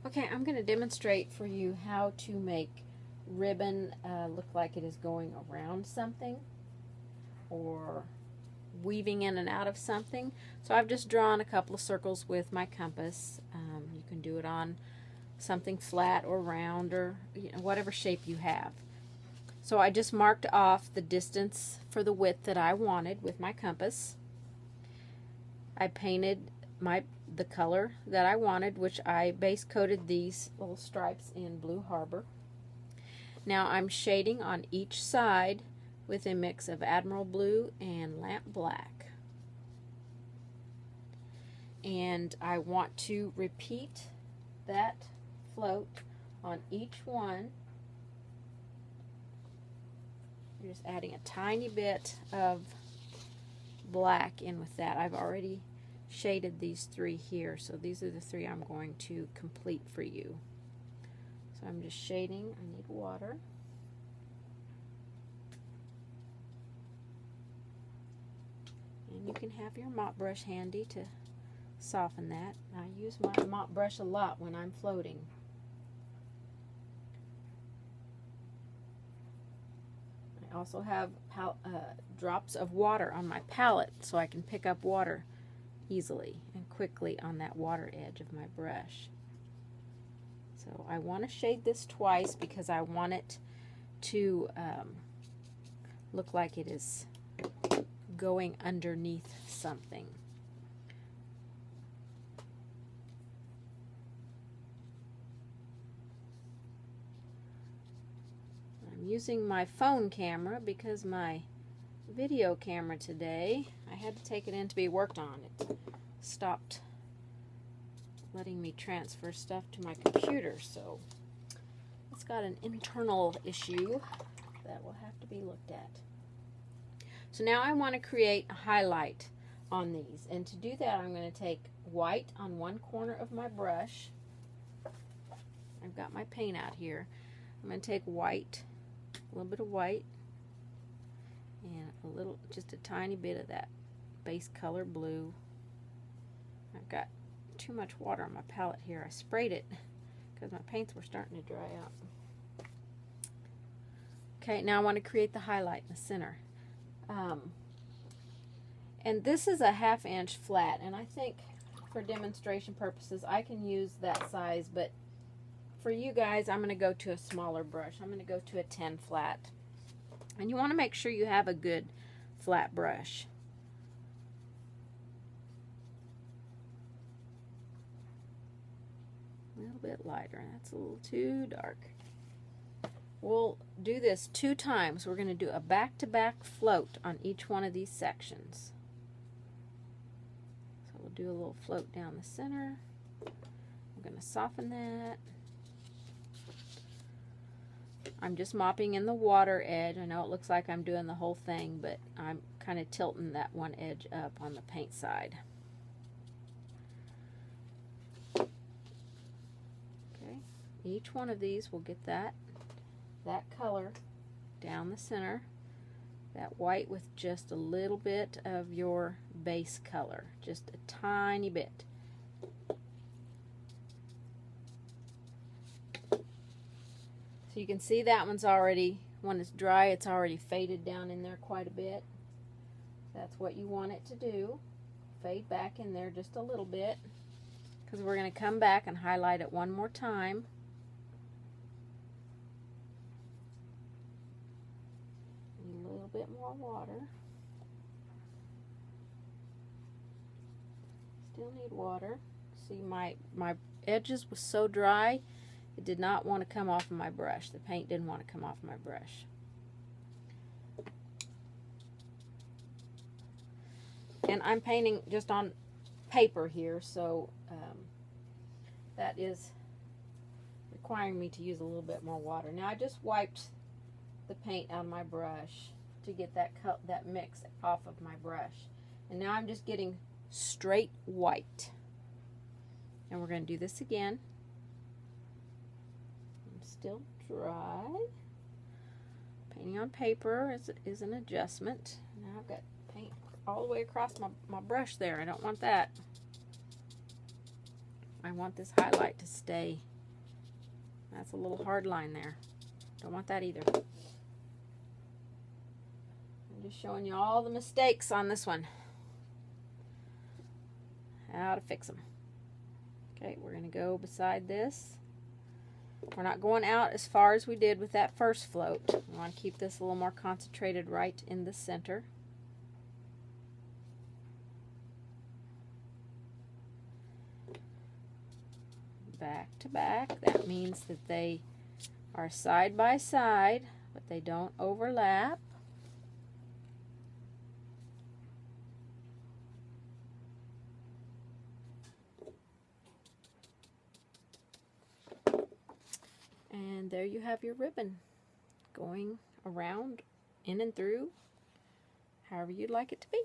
Okay, I'm going to demonstrate for you how to make ribbon look like it is going around something or weaving in and out of something. So I've just drawn a couple of circles with my compass. You can do it on something flat or round or whatever shape you have. So I just marked off the distance for the width that I wanted with my compass. I painted the color that I wanted, which I base coated these little stripes in Blue Harbor. Now I'm shading on each side with a mix of Admiral Blue and Lamp Black. And I want to repeat that float on each one. You're just adding a tiny bit of black in with that. I've already shaded these three here, so these are the three I'm going to complete for you. So I'm just shading. I need water. And you can have your mop brush handy to soften that. I use my mop brush a lot when I'm floating. I also have drops of water on my palette so I can pick up water easily and quickly on that water edge of my brush. So I want to shade this twice because I want it to look like it is going underneath something. I'm using my phone camera because my video camera today, I had to take it in to be worked on. It stopped letting me transfer stuff to my computer, so it's got an internal issue that will have to be looked at. So now I want to create a highlight on these, and to do that I'm going to take white on one corner of my brush. I've got my paint out here. I'm going to take white, a little bit of white, and just a tiny bit of that base color blue. I've got too much water on my palette here. I sprayed it because my paints were starting to dry out. Okay, now I want to create the highlight in the center. And this is a 1/2 inch flat, and I think for demonstration purposes I can use that size, but for you guys I'm going to go to a smaller brush. I'm going to go to a 10 flat. And you want to make sure you have a good flat brush. A little bit lighter. That's a little too dark. We'll do this 2 times. We're going to do a back-to-back float on each one of these sections. So we'll do a little float down the center. I'm going to soften that. I'm just mopping in the water edge. I know it looks like I'm doing the whole thing, but I'm kind of tilting that one edge up on the paint side. Okay, each one of these will get that color down the center, that white with just a little bit of your base color, just a tiny bit. So you can see that one's already, when it's dry, it's already faded down in there quite a bit. That's what you want it to do. Fade back in there just a little bit, because we're going to come back and highlight it one more time. A little bit more water. Still need water. See, my edges was so dry, it did not want to come off of my brush. The paint didn't want to come off my brush. And I'm painting just on paper here, so that is requiring me to use a little bit more water. Now I just wiped the paint out of my brush to get that mix off of my brush. And now I'm just getting straight white. And we're going to do this again. Still dry. Painting on paper is an adjustment. Now I've got paint all the way across my brush there. I don't want that. I want this highlight to stay That's a little hard line there. Don't want that either. I'm just showing you all the mistakes on this one. How to fix them. Okay, we're going to go beside this. We're not going out as far as we did with that first float. We want to keep this a little more concentrated right in the center. Back to back. That means that they are side by side, but they don't overlap. And there you have your ribbon going around, in and through, however you'd like it to be.